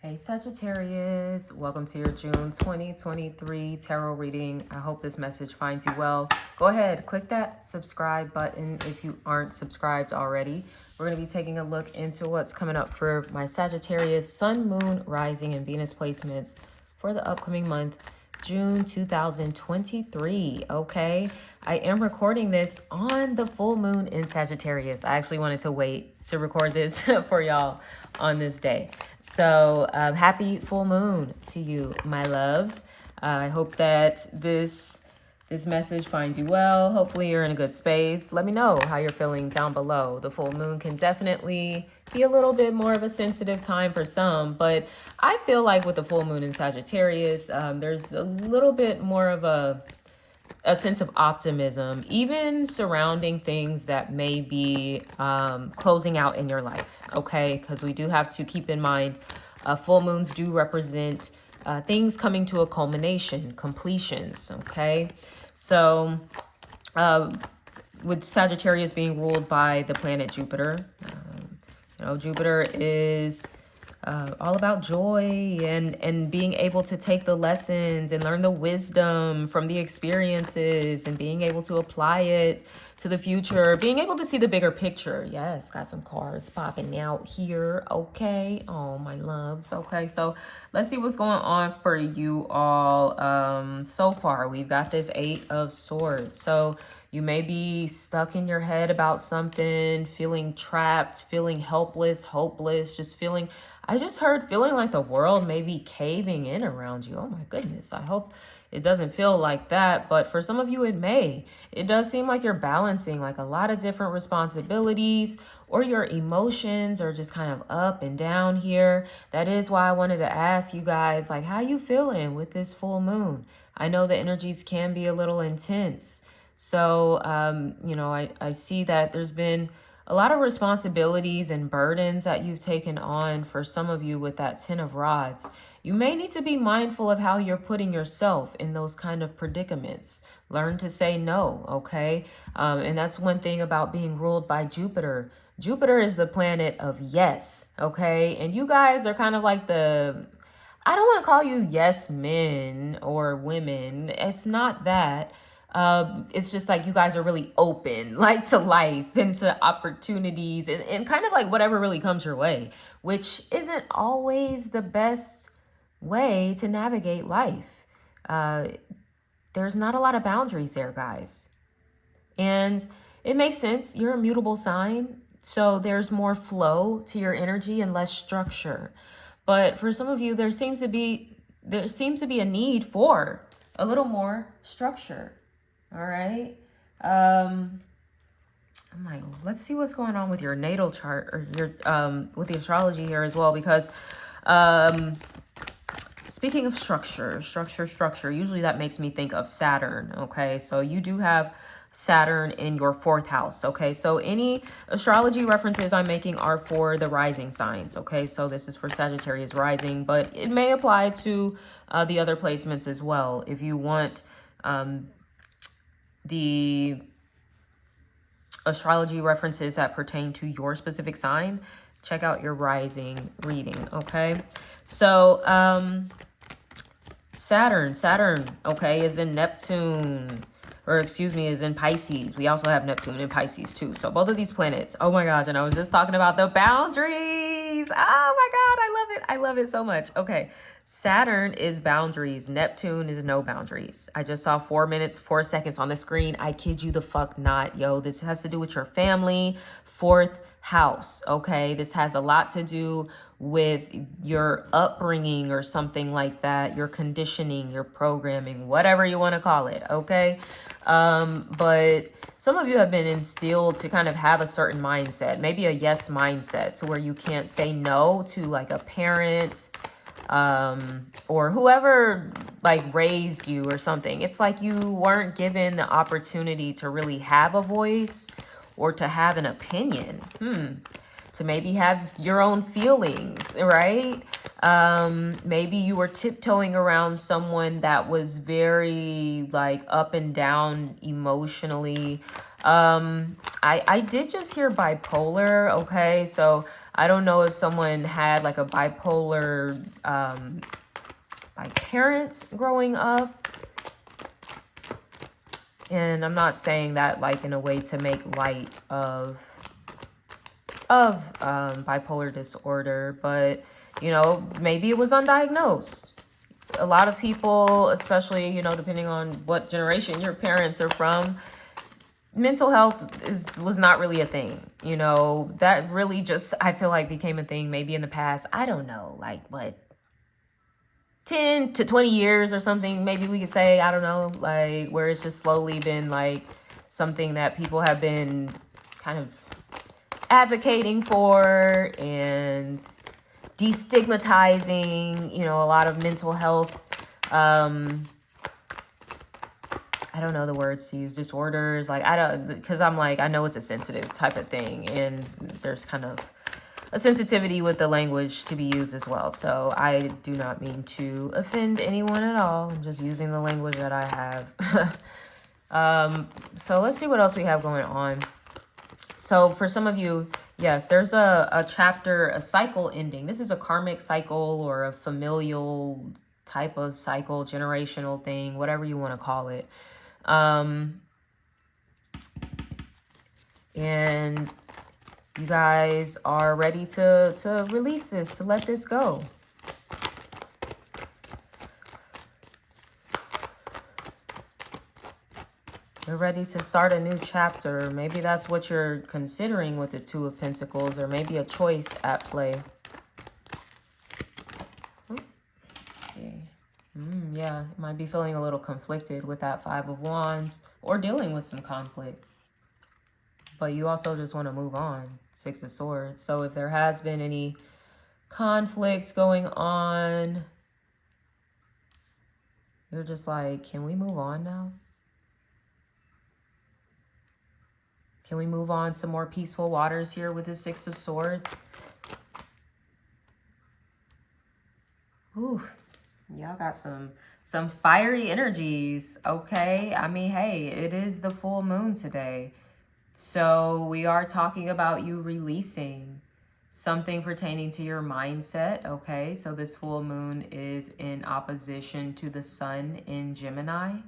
Hey Sagittarius, welcome to your June 2023 tarot reading. I hope this message finds you well. Go ahead, click that subscribe button if you aren't subscribed already. We're going to be taking a look into what's coming up for my Sagittarius Sun, Moon, Rising, and Venus placements for the upcoming month, June 2023. Okay, I am recording this on the full moon in Sagittarius. I actually wanted to wait to record this for y'all on this day. So happy full moon to you, my loves. I hope that this message finds you well. Hopefully you're in a good space. Let me know how you're feeling down below. The full moon can definitely be a little bit more of a sensitive time for some, but I feel like with the full moon in Sagittarius, there's a little bit more of a sense of optimism, even surrounding things that may be closing out in your life, okay? Because we do have to keep in mind, full moons do represent things coming to a culmination, completions, okay? So with Sagittarius being ruled by the planet Jupiter, Jupiter is all about joy and being able to take the lessons and learn the wisdom from the experiences and being able to apply it to the future, being able to see the bigger picture. Yes, got some cards popping out here. Okay. Oh, my loves. Okay. So let's see what's going on for you all. So far, we've got this 8 of Swords. So you may be stuck in your head about something, feeling trapped, feeling helpless, hopeless, just feeling, I just heard feeling like the world may be caving in around you. Oh my goodness. I hope it doesn't feel like that, but for some of you, it may. It does seem like you're balancing like a lot of different responsibilities, or your emotions are just kind of up and down here. That is why I wanted to ask you guys, like, how you feeling with this full moon? I know the energies can be a little intense. So, I see that there's been a lot of responsibilities and burdens that you've taken on for some of you with that 10 of Rods. You may need to be mindful of how you're putting yourself in those kind of predicaments. Learn to say no, okay? And that's one thing about being ruled by Jupiter. Jupiter is the planet of yes, okay? And you guys are kind of like I don't want to call you yes men or women. It's not that. It's just like you guys are really open, like to life and to opportunities and kind of like whatever really comes your way, which isn't always the best way to navigate life. There's not a lot of boundaries there, guys. And it makes sense. You're a mutable sign, so there's more flow to your energy and less structure. But for some of you, there seems to be a need for a little more structure. All right. I'm like, let's see what's going on with your natal chart or your with the astrology here as well, because speaking of structure, usually that makes me think of Saturn. Okay, so you do have Saturn in your 4th house. Okay, so any astrology references I'm making are for the rising signs. Okay, so this is for Sagittarius rising, but it may apply to the other placements as well. If you want the astrology references that pertain to your specific sign, check out your rising reading. Okay, so Saturn, okay, is in Neptune, or excuse me, is in Pisces. We also have Neptune in Pisces too. So both of these planets, oh my gosh, and I was just talking about the boundaries. Oh my God, I love it so much. Okay, Saturn is boundaries. Neptune is no boundaries. I just saw 4 minutes, 4 seconds on the screen. I kid you the fuck not, yo. This has to do with your family, 4th house, okay? This has a lot to do with your upbringing or something like that, your conditioning, your programming, whatever you want to call it, okay? But some of you have been instilled to kind of have a certain mindset, maybe a yes mindset, to where you can't say no to like a parent, or whoever like raised you or something. It's like you weren't given the opportunity to really have a voice or to have an opinion, to maybe have your own feelings, right? Maybe you were tiptoeing around someone that was very like up and down emotionally. I did just hear bipolar, okay? So I don't know if someone had like a bipolar like parent growing up. And I'm not saying that like in a way to make light of bipolar disorder, but you know, maybe it was undiagnosed. A lot of people, especially, you know, depending on what generation your parents are from, mental health was not really a thing. You know, that really just, I feel like, became a thing maybe in the past, I don't know, like what, 10 to 20 years or something, maybe we could say, I don't know, like where it's just slowly been like something that people have been kind of advocating for and destigmatizing, you know, a lot of mental health, I don't know the words to use, disorders, like I don't, because I'm like, I know it's a sensitive type of thing, and there's kind of a sensitivity with the language to be used as well. So I do not mean to offend anyone at all. I'm just using the language that I have. So let's see what else we have going on. So for some of you, yes, there's a chapter, a cycle ending. This is a karmic cycle or a familial type of cycle, generational thing, whatever you want to call it. And you guys are ready to release this, to let this go. You're ready to start a new chapter. Maybe that's what you're considering with the Two of Pentacles, or maybe a choice at play. Let's see. Yeah, you might be feeling a little conflicted with that Five of Wands, or dealing with some conflict. But you also just want to move on. Six of Swords. So if there has been any conflicts going on, you're just like, can we move on now? Can we move on to more peaceful waters here with the Six of Swords? Ooh, y'all got some fiery energies, okay? I mean, hey, it is the full moon today. So we are talking about you releasing something pertaining to your mindset, okay? So this full moon is in opposition to the sun in Gemini.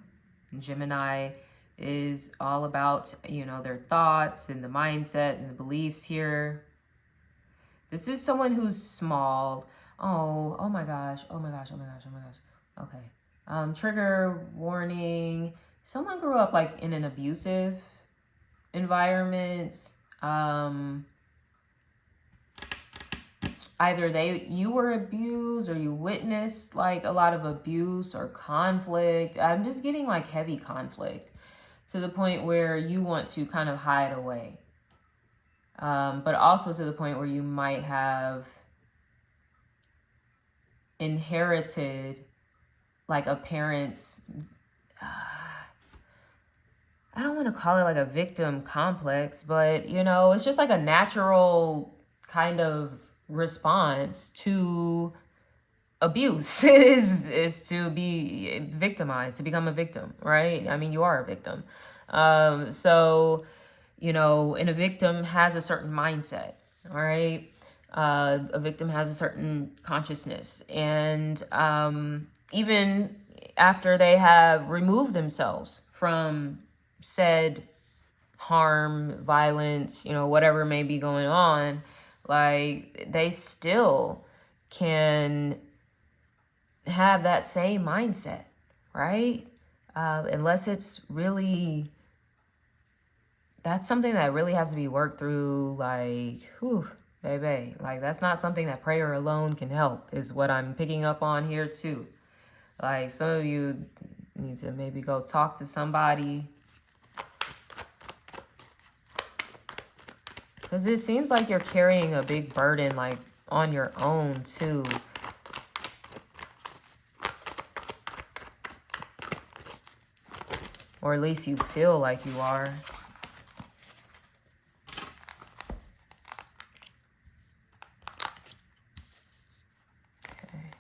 Gemini is all about, you know, their thoughts and the mindset and the beliefs here. This is someone who's small. Oh my gosh. Okay. Trigger warning. Someone grew up like in an abusive environment. Either you were abused, or you witnessed like a lot of abuse or conflict. I'm just getting like heavy conflict to the point where you want to kind of hide away. But also to the point where you might have inherited like a parent's, I don't want to call it like a victim complex, but you know, it's just like a natural kind of response to abuse is to be victimized, to become a victim, right? I mean, you are a victim. So, you know, and a victim has a certain mindset, all right? A victim has a certain consciousness. And even after they have removed themselves from said harm, violence, you know, whatever may be going on, like they still can have that same mindset, right? Unless it's really, that's something that really has to be worked through, like, whew, baby. Like, that's not something that prayer alone can help, is what I'm picking up on here too. Like, some of you need to maybe go talk to somebody, because it seems like you're carrying a big burden, like, on your own too. Or at least you feel like you are. Okay.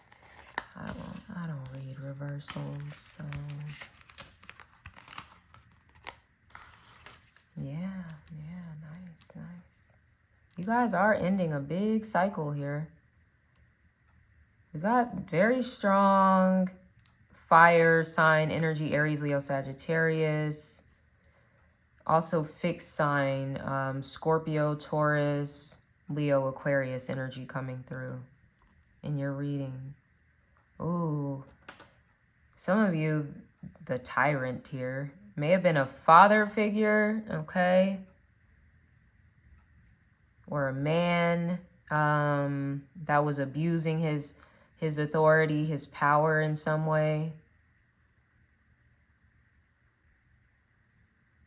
I don't read reversals, so yeah, nice. guys are ending a big cycle here. We got very strong fire sign energy, Aries, Leo, Sagittarius. Also fixed sign, Scorpio, Taurus, Leo, Aquarius energy coming through in your reading. Ooh, some of you, the tyrant here, may have been a father figure, okay? Or a man that was abusing his authority, his power in some way.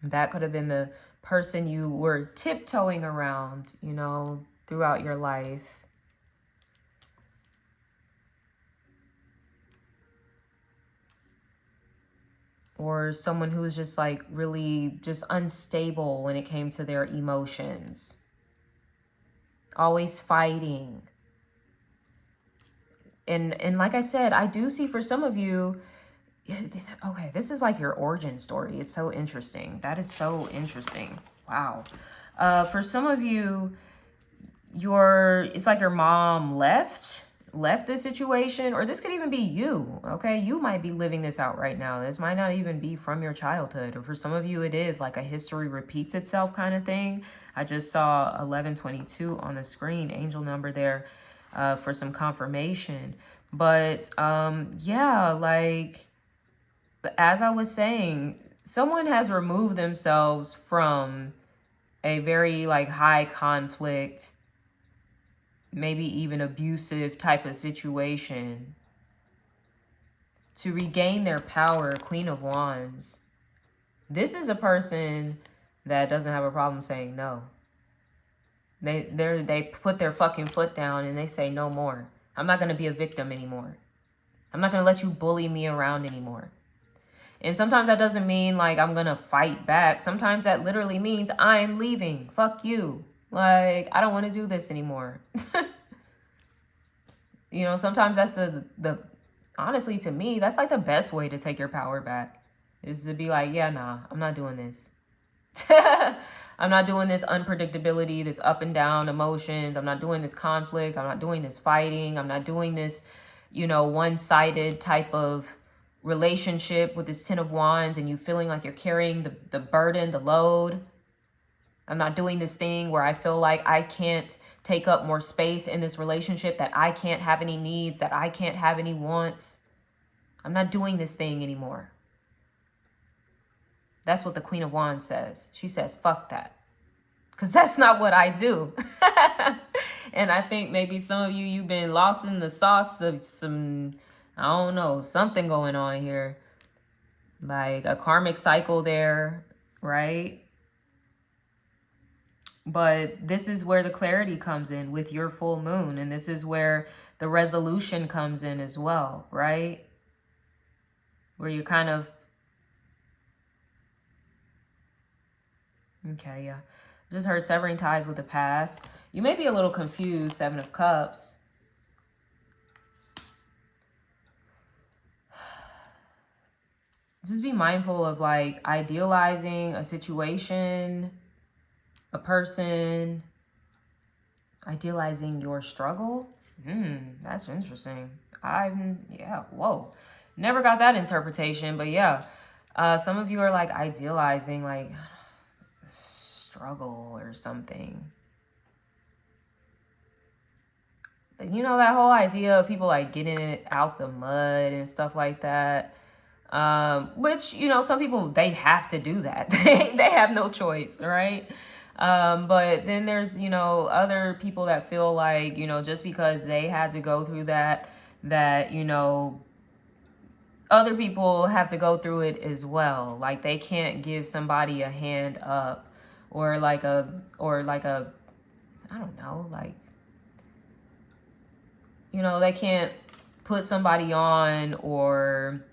That could have been the person you were tiptoeing around, you know, throughout your life. Or someone who was just like really just unstable when it came to their emotions. Always fighting. And like I said, I do see for some of you, okay, this is like your origin story. It's so interesting. That is so interesting. Wow. For some of you, it's like your mom left this situation, or this could even be you, okay? You might be living this out right now. This might not even be from your childhood, or for some of you, it is like a history repeats itself kind of thing. I just saw 1122 on the screen, angel number there, for some confirmation. But yeah, like as I was saying, someone has removed themselves from a very like high conflict, maybe even abusive type of situation to regain their power. Queen of Wands. This is a person that doesn't have a problem saying no. They put their fucking foot down and they say no more. I'm not going to be a victim anymore. I'm not going to let you bully me around anymore. And sometimes that doesn't mean like I'm going to fight back. Sometimes that literally means I'm leaving. Fuck you. Like, I don't want to do this anymore. You know, sometimes that's the honestly, to me, that's like the best way to take your power back, is to be like, yeah, nah, I'm not doing this. I'm not doing this unpredictability, this up and down emotions. I'm not doing this conflict. I'm not doing this fighting. I'm not doing this, you know, one-sided type of relationship with this 10 of Wands and you feeling like you're carrying the burden, the load. I'm not doing this thing where I feel like I can't take up more space in this relationship, that I can't have any needs, that I can't have any wants. I'm not doing this thing anymore. That's what the Queen of Wands says. She says, fuck that. Because that's not what I do. And I think maybe some of you, you've been lost in the sauce of some, I don't know, something going on here. Like a karmic cycle there, right? But this is where the clarity comes in with your full moon. And this is where the resolution comes in as well, right? Where you kind of... Okay, yeah. Just heard severing ties with the past. You may be a little confused, 7 of Cups. Just be mindful of like idealizing a situation, a person, idealizing your struggle. That's interesting. Yeah, whoa. Never got that interpretation, but yeah. Some of you are like idealizing like struggle or something. You know, that whole idea of people like getting it out the mud and stuff like that. Which, you know, some people, they have to do that. They have no choice, right? But then there's, you know, other people that feel like, you know, just because they had to go through that, you know, other people have to go through it as well. Like they can't give somebody a hand up or like a, I don't know, like, you know, they can't put somebody on, or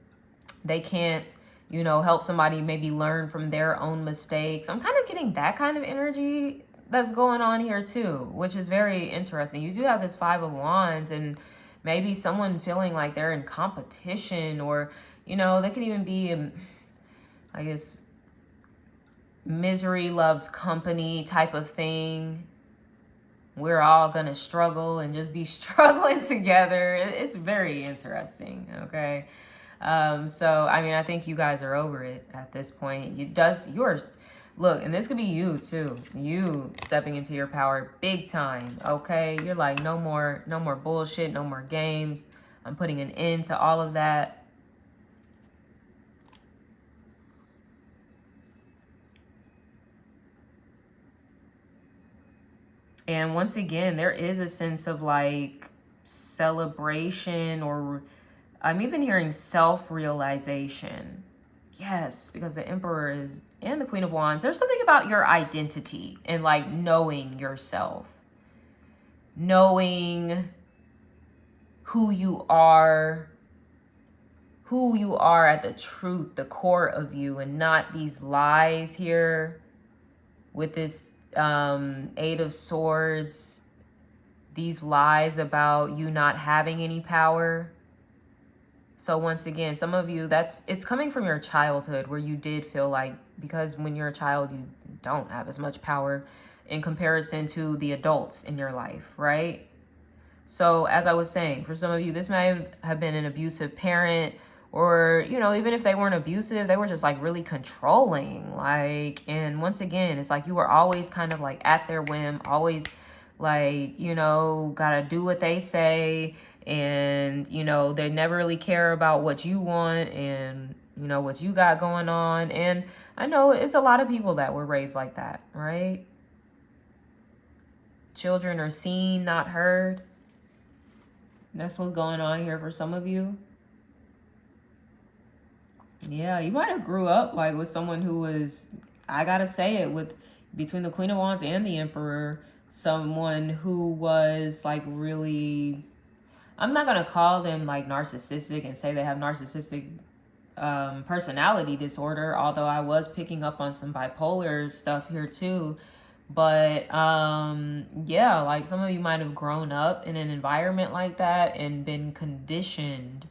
they can't, you know, help somebody maybe learn from their own mistakes. I'm kind of getting that kind of energy that's going on here too, which is very interesting. You do have this 5 of Wands, and maybe someone feeling like they're in competition, or, you know, they could even be, I guess, misery loves company type of thing. we're all gonna struggle and just be struggling together. It's very interesting, okay? So I mean, I think you guys are over it at this point. Yours, look, and this could be you too. You stepping into your power big time, okay? You're like, no more bullshit, no more games. I'm putting an end to all of that. And once again, there is a sense of like celebration, or I'm even hearing self-realization. Yes, because the Emperor is, and the Queen of Wands, there's something about your identity and like knowing yourself, knowing who you are at the truth, the core of you, and not these lies here with this Eight of Swords, these lies about you not having any power. So once again, some of you, it's coming from your childhood, where you did feel like, because when you're a child, you don't have as much power in comparison to the adults in your life, right? So as I was saying, for some of you, this may have been an abusive parent, or, you know, even if they weren't abusive, they were just like really controlling. Like, and once again, it's like you were always kind of like at their whim, always like, you know, gotta do what they say. And, you know, they never really care about what you want and, you know, what you got going on. And I know it's a lot of people that were raised like that, right? Children are seen, not heard. That's what's going on here for some of you. Yeah, you might have grew up like with someone who was, I gotta say it, with between the Queen of Wands and the Emperor, someone who was like really, I'm not gonna call them like narcissistic and say they have narcissistic personality disorder, although I was picking up on some bipolar stuff here too. But yeah, like some of you might have grown up in an environment like that and been conditioned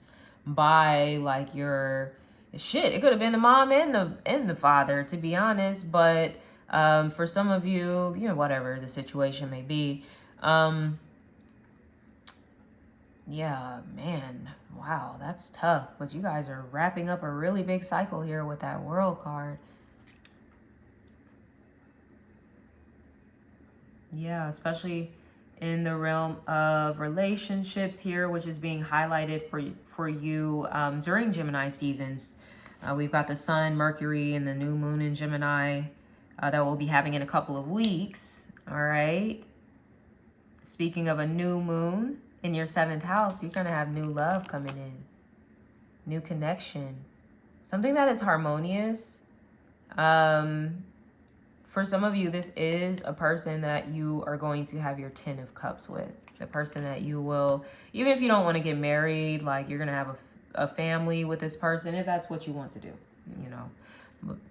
by like your shit. It could have been the mom and the father, to be honest. But for some of you, you know, whatever the situation may be, yeah, man, wow, that's tough. But you guys are wrapping up a really big cycle here with that World card. Yeah, especially in the realm of relationships here, which is being highlighted for you during Gemini seasons. We've got the Sun, Mercury, and the new moon in Gemini that we'll be having in a couple of weeks. All right. Speaking of a new moon in your 7th house, you're going to have new love coming in, new connection, something that is harmonious. For some of you, this is a person that you are going to have your 10 of Cups with. The person that you will, even if you don't want to get married, like you're going to have a family with this person, if that's what you want to do, you know.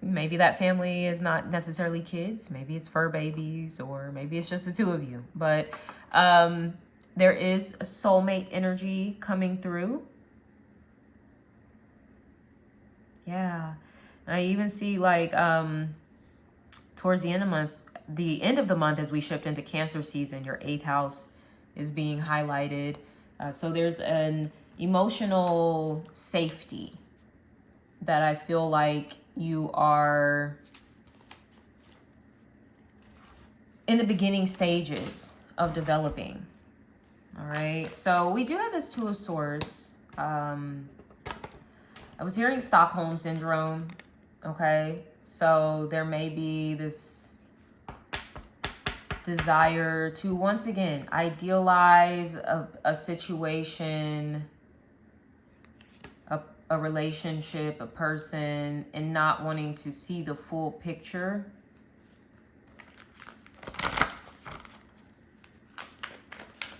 Maybe that family is not necessarily kids. Maybe it's fur babies, or maybe it's just the two of you. But there is a soulmate energy coming through. Yeah. I even see like towards the end of the month, as we shift into Cancer season, your 8th house is being highlighted. So there's an emotional safety that I feel like you are in the beginning stages of developing. All right. So we do have this Two of Swords. I was hearing Stockholm Syndrome. Okay. So there may be this desire to, once again, idealize a situation, a relationship, a person, and not wanting to see the full picture.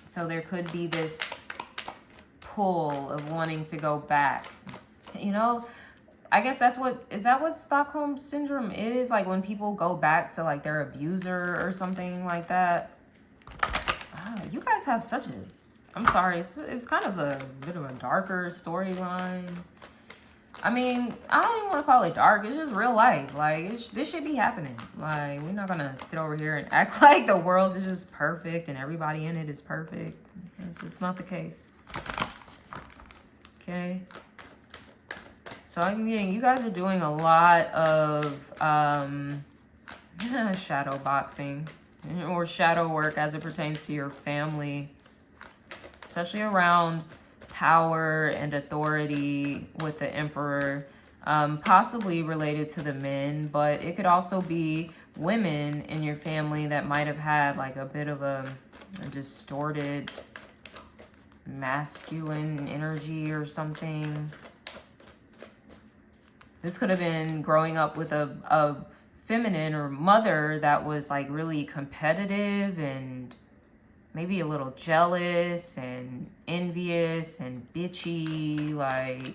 So there could be this pull of wanting to go back, you know. I guess is that what Stockholm Syndrome is? Like when people go back to like their abuser or something like that. You guys have such I'm sorry, it's kind of a bit of a darker storyline. I mean, I don't even want to call it dark. It's just real life. Like, this should be happening. Like, we're not going to sit over here and act like the world is just perfect and everybody in it is perfect. It's just not the case. Okay. So I'm getting, you guys are doing a lot of shadow boxing or shadow work as it pertains to your family, especially around power and authority with the Emperor, possibly related to the men, but it could also be women in your family that might have had like a bit of a distorted masculine energy or something. This could have been growing up with a feminine or mother that was like really competitive and maybe a little jealous and envious and bitchy, like.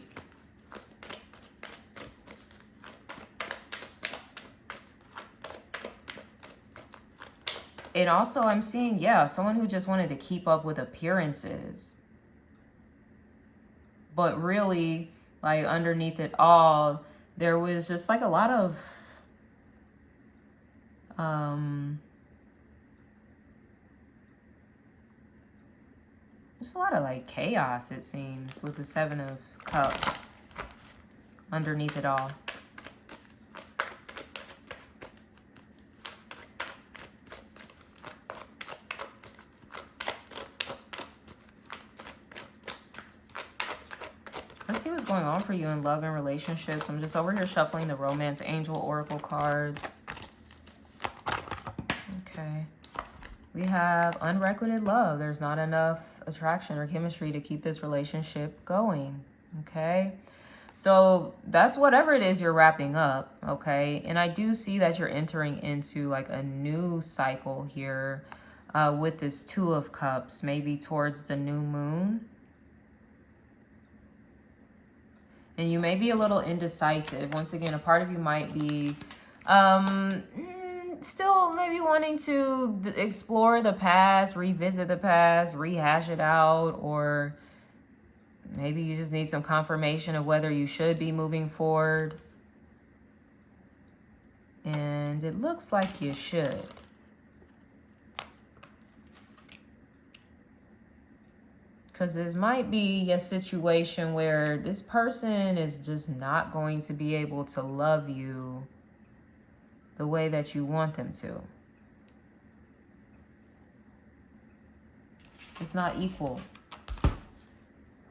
And also I'm seeing, yeah, someone who just wanted to keep up with appearances. But really, like underneath it all, there was just like a lot of there's a lot of like chaos, it seems, with the Seven of Cups underneath it all. Let's see what's going on for you in love and relationships. I'm just over here shuffling the Romance Angel Oracle cards. Okay. We have unrequited love. There's not enough attraction or chemistry to keep this relationship going. Okay. So that's whatever it is you're wrapping up. Okay. And I do see that you're entering into like a new cycle here with this Two of Cups, maybe towards the new moon. And you may be a little indecisive. Once again, a part of you might be still maybe wanting to explore the past, revisit the past, rehash it out, or maybe you just need some confirmation of whether you should be moving forward. And it looks like you should. Because this might be a situation where this person is just not going to be able to love you the way that you want them to. It's not equal. Who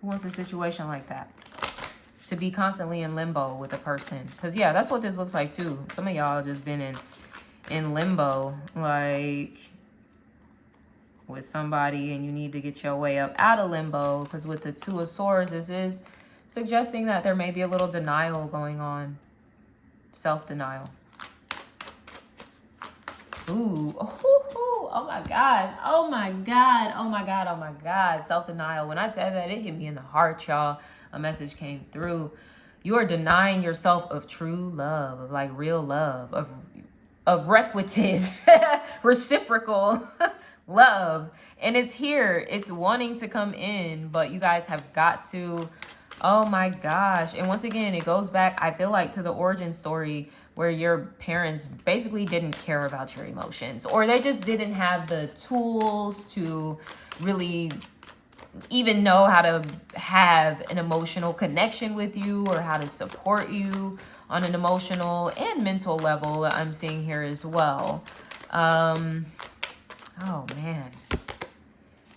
wants a situation like that? To be constantly in limbo with a person. Because, yeah, that's what this looks like, too. Some of y'all just been in limbo, like with somebody, and you need to get your way up out of limbo. Because with the Two of Swords, this is suggesting that there may be a little denial going on. Self-denial. Ooh, oh my God, oh my God, oh my God, oh my God. Self-denial. When I said that, it hit me in the heart, y'all. A message came through. You are denying yourself of true love, of like real love, of requited, reciprocal love. And it's here. It's wanting to come in, but you guys have got to, oh my gosh. And once again, it goes back, I feel like, to the origin story where your parents basically didn't care about your emotions, or they just didn't have the tools to really even know how to have an emotional connection with you or how to support you on an emotional and mental level. I'm seeing here as well. Oh man,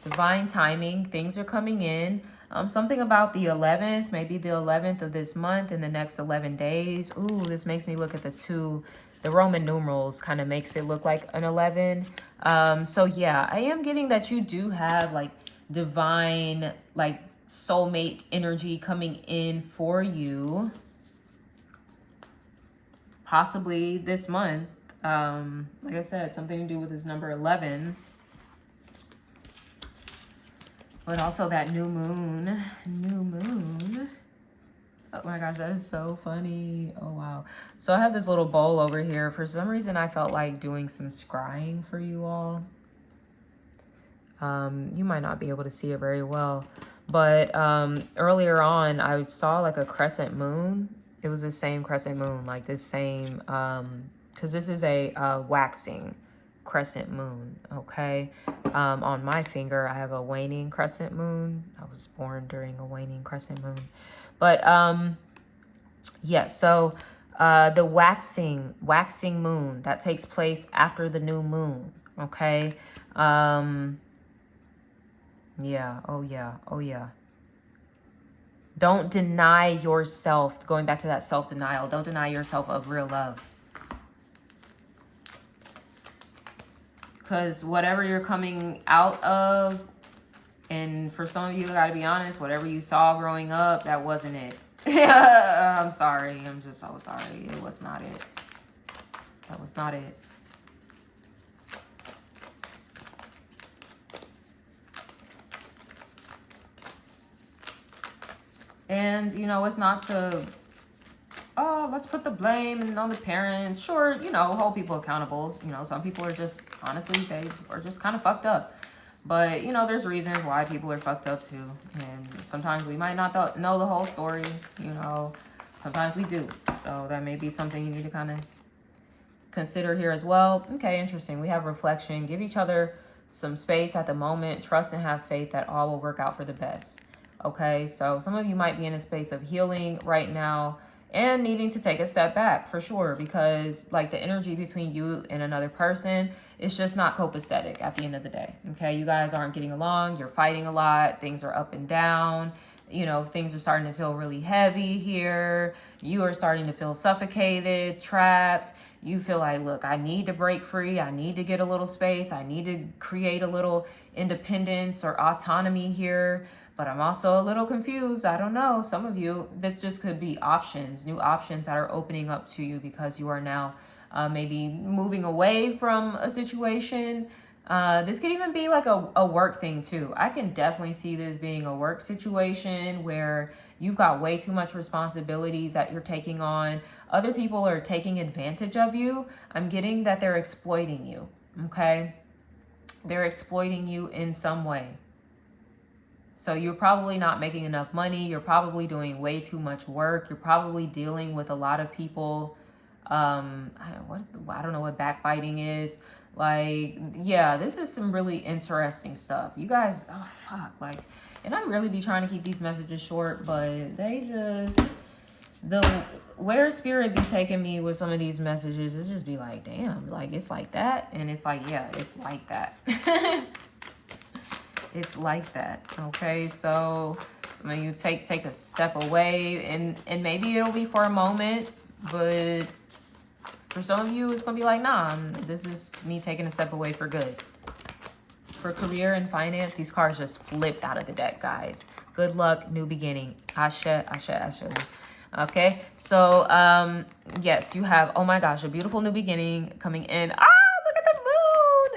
divine timing, things are coming in. Something about the 11th, maybe the 11th of this month in the next 11 days. Ooh, this makes me look at the Roman numerals, kind of makes it look like an 11. So yeah, I am getting that you do have like divine, like soulmate energy coming in for you. Possibly this month. Like I said, something to do with this number 11. But also that new moon. Oh my gosh, that is so funny. Oh wow. So I have this little bowl over here. For some reason, I felt like doing some scrying for you all. You might not be able to see it very well, But earlier on, I saw like a crescent moon. It was the same crescent moon, like this same, because this is a waxing crescent moon, okay? On my finger, I have a waning crescent moon. I was born during a waning crescent moon. But yeah, so the waxing moon, that takes place after the new moon, okay? Yeah, oh yeah, oh yeah. Don't deny yourself, going back to that self-denial, don't deny yourself of real love. Because whatever you're coming out of, and for some of you, I gotta be honest, whatever you saw growing up, that wasn't it. I'm sorry, I'm just so sorry. It was not it. That was not it. And, you know, it's not to, oh, let's put the blame on the parents. Sure, you know, hold people accountable. You know, some people are just, honestly, they are just kind of fucked up. But, you know, there's reasons why people are fucked up too. And sometimes we might not know the whole story, you know. Sometimes we do. So that may be something you need to kind of consider here as well. Okay, interesting. We have reflection. Give each other some space at the moment. Trust and have faith that all will work out for the best. Okay, so some of you might be in a space of healing right now and needing to take a step back for sure, because like the energy between you and another person is just not copacetic at the end of the day. Okay, you guys aren't getting along, you're fighting a lot, things are up and down, you know, things are starting to feel really heavy here, you are starting to feel suffocated, trapped. You feel like, look, I need to break free, I need to get a little space, I need to create a little independence or autonomy here. But I'm also a little confused. I don't know. Some of you, this just could be options, new options that are opening up to you because you are now maybe moving away from a situation. This could even be like a work thing too. I can definitely see this being a work situation where you've got way too much responsibilities that you're taking on. Other people are taking advantage of you. I'm getting that they're exploiting you, okay? They're exploiting you in some way. So you're probably not making enough money. You're probably doing way too much work. You're probably dealing with a lot of people. I don't know what backbiting is. Like, yeah, this is some really interesting stuff. You guys, oh, fuck. Like, and I really be trying to keep these messages short, but they just, where spirit be taking me with some of these messages, it's just be like, damn, like, it's like that. And it's like, yeah, it's like that. It's like that. Okay, so some of you take a step away, and maybe it'll be for a moment, but for some of you it's gonna be like, nah, this is me taking a step away for good. For career and finance, these cards just flipped out of the deck, guys. Good luck, new beginning. Ashe, ashe, ashe. Okay, so yes, you have, oh my gosh, a beautiful new beginning coming in.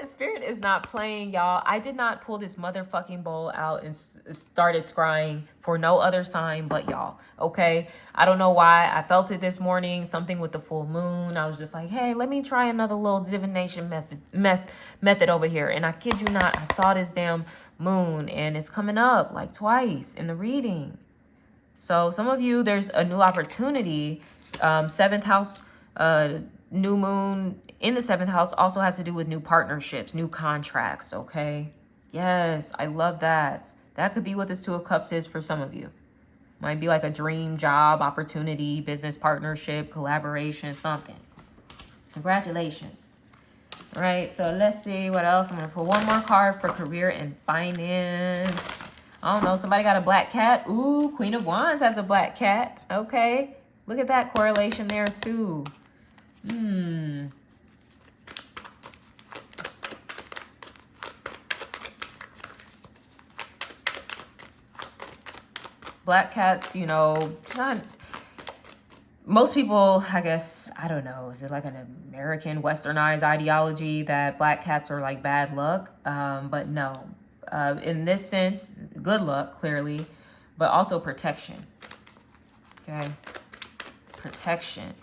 Spirit is not playing, y'all. I did not pull this motherfucking bowl out and started scrying for no other sign but y'all, okay? I don't know why. I felt it this morning, something with the full moon. I was just like, hey, let me try another little divination method over here. And I kid you not, I saw this damn moon and it's coming up like twice in the reading. So some of you, there's a new opportunity. 7th house, new moon in the 7th house also has to do with new partnerships, new contracts, okay? Yes, I love that. That could be what this 2 of Cups is for some of you. Might be like a dream job, opportunity, business partnership, collaboration, something. Congratulations. All right, so let's see what else. I'm going to pull one more card for career and finance. I don't know, somebody got a black cat? Ooh, Queen of Wands has a black cat. Okay, look at that correlation there too. Black cats, you know, it's not, most people, I guess, I don't know, is it like an American westernized ideology that black cats are like bad luck? But no, in this sense, good luck, clearly, but also protection, okay? Protection,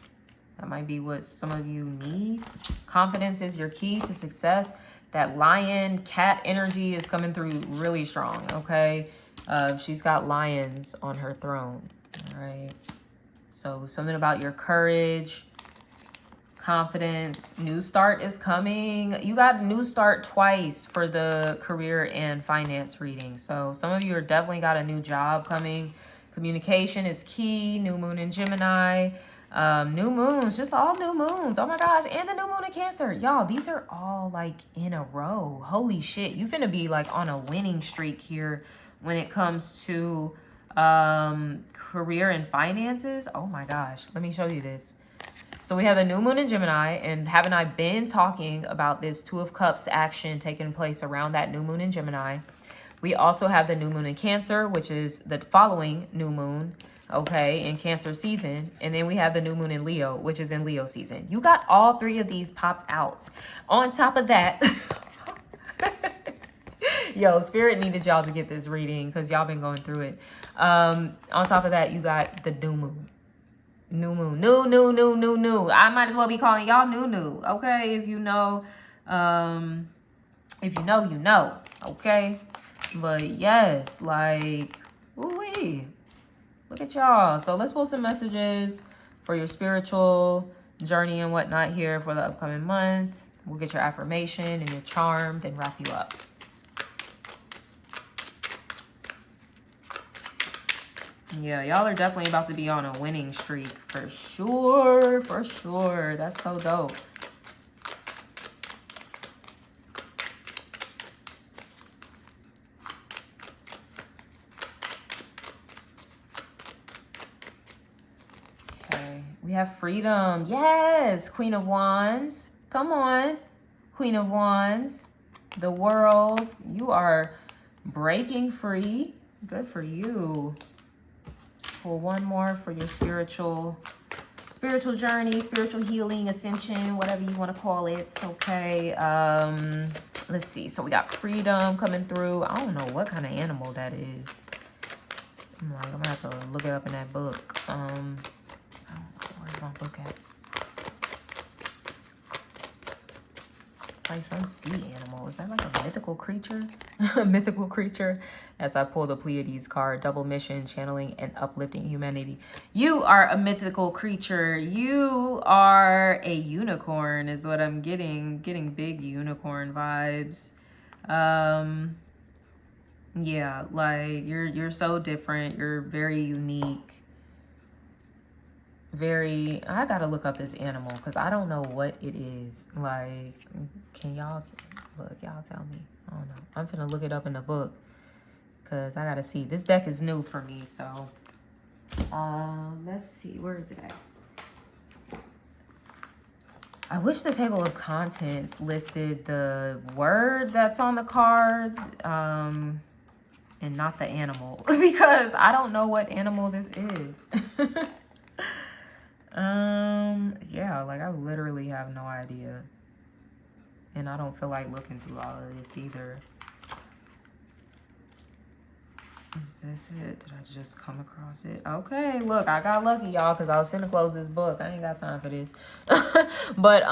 that might be what some of you need. Confidence is your key to success. That lion cat energy is coming through really strong, okay? She's got lions on her throne. All right. So something about your courage, confidence, new start is coming. You got a new start twice for the career and finance reading. So some of you are definitely got a new job coming. Communication is key. New moon in Gemini. New moons, just all new moons. Oh my gosh. And the new moon in Cancer. Y'all, these are all like in a row. Holy shit. You finna be like on a winning streak here when it comes to career and finances. Oh my gosh. Let me show you this. So we have the new moon in Gemini, and haven't I been talking about this Two of Cups action taking place around that new moon in Gemini? We also have the new moon in Cancer, which is the following new moon, okay, in Cancer season. And then we have the new moon in Leo, which is in Leo season. You got all three of these popped out. On top of that, yo, Spirit needed y'all to get this reading because y'all been going through it. On top of that, you got the new moon. New moon, new. I might as well be calling y'all new, okay? If you know, you know, okay? But yes, like, ooh-wee. Look at y'all. So let's pull some messages for your spiritual journey and whatnot here for the upcoming month. We'll get your affirmation and your charm, then wrap you up. Yeah, y'all are definitely about to be on a winning streak for sure, for sure. That's so dope. Okay, we have freedom. Yes, Queen of Wands. Come on, Queen of Wands. The world. You are breaking free. Good for you. Pull one more for your spiritual journey, spiritual healing, ascension, whatever you want to call it. Okay. Let's see. So we got freedom coming through. I don't know what kind of animal that is. I'm gonna have to look it up in that book. I don't know, where's my book at? It's like some sea animal. Is that like a mythical creature? A mythical creature. As I pull the Pleiades card, double mission, channeling and uplifting humanity. You are a mythical creature. You are a unicorn is what I'm getting. Getting big unicorn vibes. Yeah, like you're so different. You're very unique. I gotta look up this animal because I don't know what it is. Like, can y'all look? Y'all tell me. I don't know. I'm finna look it up in the book because I gotta see. This deck is new for me, so let's see. Where is it at? I wish the table of contents listed the word that's on the cards and not the animal because I don't know what animal this is. Yeah, like I literally have no idea. And I don't feel like looking through all of this either. Is this it? Did I just come across it? Okay, look, I got lucky, y'all, because I was finna close this book. I ain't got time for this. But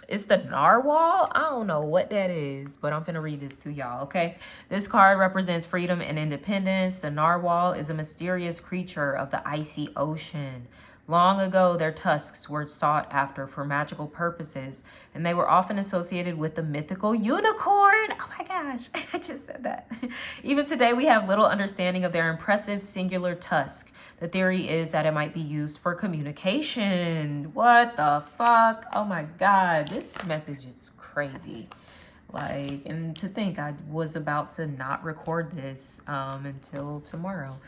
it's the narwhal. I don't know what that is, but I'm finna read this to y'all, okay? This card represents freedom and independence. The narwhal is a mysterious creature of the icy ocean. Long ago, their tusks were sought after for magical purposes, and they were often associated with the mythical unicorn. Oh my gosh, I just said that. Even today, we have little understanding of their impressive singular tusk. The theory is that it might be used for communication. What the fuck? Oh my God, this message is crazy. Like, and to think I was about to not record this until tomorrow.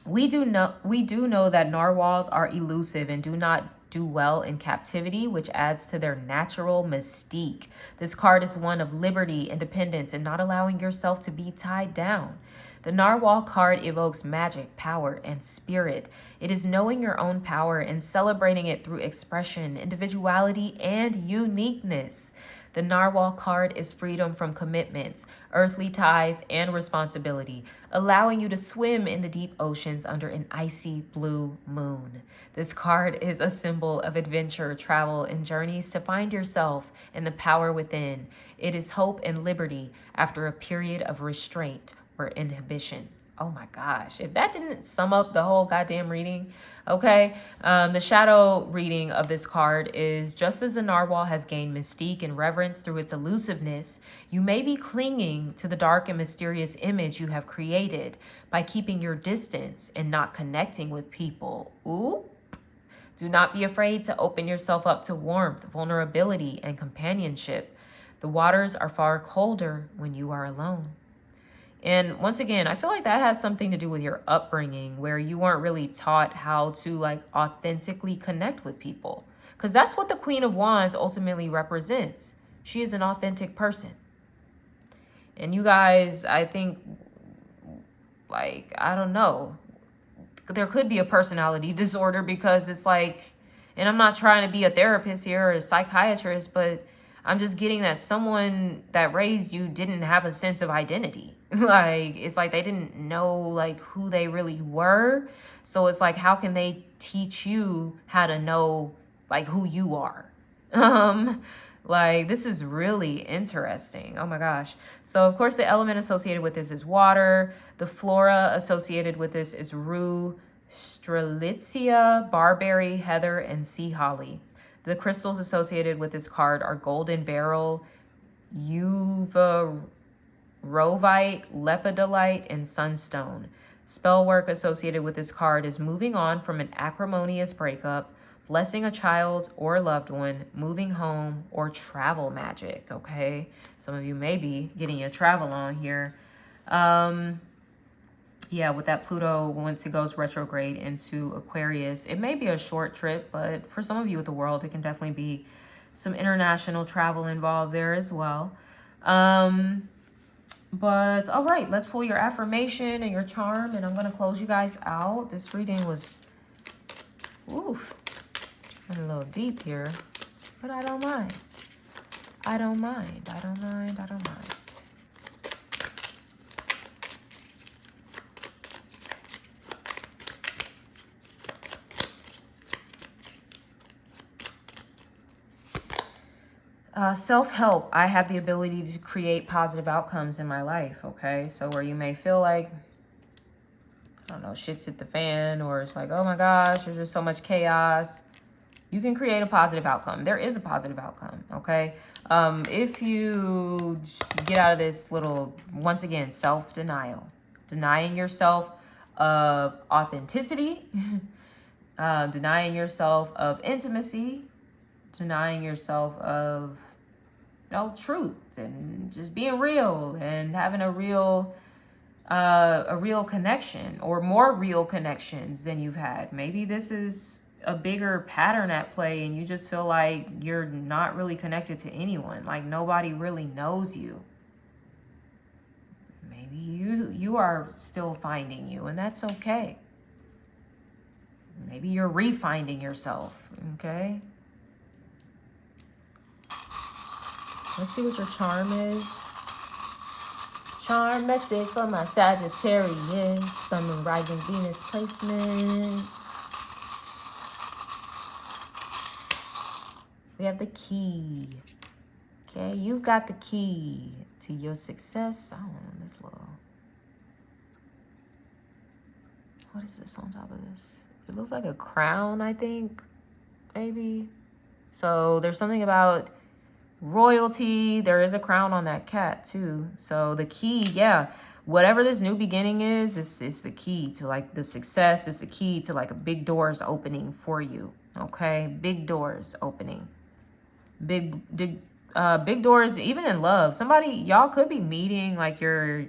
We do know that narwhals are elusive and do not do well in captivity, which adds to their natural mystique. This card is one of liberty, independence, and not allowing yourself to be tied down. The narwhal card evokes magic, power, and spirit. It is knowing your own power and celebrating it through expression, individuality, and uniqueness. The Narwhal card is freedom from commitments, earthly ties, and responsibility, allowing you to swim in the deep oceans under an icy blue moon. This card is a symbol of adventure, travel, and journeys to find yourself and the power within. It is hope and liberty after a period of restraint or inhibition. Oh my gosh, if that didn't sum up the whole goddamn reading, okay? The shadow reading of this card is, just as the narwhal has gained mystique and reverence through its elusiveness, you may be clinging to the dark and mysterious image you have created by keeping your distance and not connecting with people. Ooh. Do not be afraid to open yourself up to warmth, vulnerability, and companionship. The waters are far colder when you are alone. And once again, I feel like that has something to do with your upbringing, where you weren't really taught how to like authentically connect with people. Because that's what the Queen of Wands ultimately represents. She is an authentic person. And you guys, I think, like, I don't know, there could be a personality disorder, because it's like, and I'm not trying to be a therapist here or a psychiatrist, but I'm just getting that someone that raised you didn't have a sense of identity. Like, it's like they didn't know like who they really were. So it's like, how can they teach you how to know like who you are? Like, this is really interesting. Oh my gosh. So of course the element associated with this is water. The flora associated with this is rue, strelitzia, barberry, heather, and sea holly. The crystals associated with this card are golden beryl, uvarovite, lepidolite, and sunstone. Spell work associated with this card is moving on from an acrimonious breakup, blessing a child or a loved one, moving home, or travel magic, okay? Some of you may be getting your travel on here. Yeah, with that Pluto, once it goes retrograde into Aquarius, it may be a short trip, but for some of you with the world, it can definitely be some international travel involved there as well. But all right, let's pull your affirmation and your charm, and I'm going to close you guys out. This reading was, oof, a little deep here, but I don't mind. I don't mind. I don't mind. I don't mind. Self-help. I have the ability to create positive outcomes in my life, okay? So where you may feel like, I don't know, shit's hit the fan, or it's like, oh my gosh, there's just so much chaos, you can create a positive outcome. There is a positive outcome, okay? If you get out of this little, once again, self-denial, denying yourself of authenticity, denying yourself of intimacy, denying yourself of, you know, truth, and just being real and having a real connection, or more real connections than you've had. Maybe this is a bigger pattern at play, and you just feel like you're not really connected to anyone, like nobody really knows you. Maybe you are still finding you, and that's okay. Maybe you're refinding yourself, okay? Let's see what your charm is. Charm message for my Sagittarius, Sun, Moon, Rising, Venus placement. We have the key. Okay, you got the key to your success. I don't know this little. What is this on top of this? It looks like a crown, I think, maybe. So there's something about royalty. There is a crown on that cat too. So the key, yeah, whatever this new beginning is, it's the key to like the success. It's the key to like a big doors opening for you. Okay, big doors opening, big doors, even in love. Somebody, y'all could be meeting like your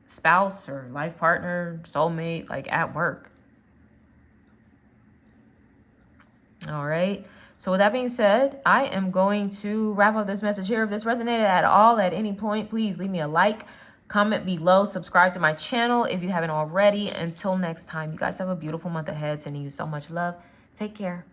spouse or life partner, soulmate, like at work. All right. So with that being said, I am going to wrap up this message here. If this resonated at all at any point, please leave me a like, comment below, subscribe to my channel if you haven't already. Until next time, you guys have a beautiful month ahead. Sending you so much love. Take care.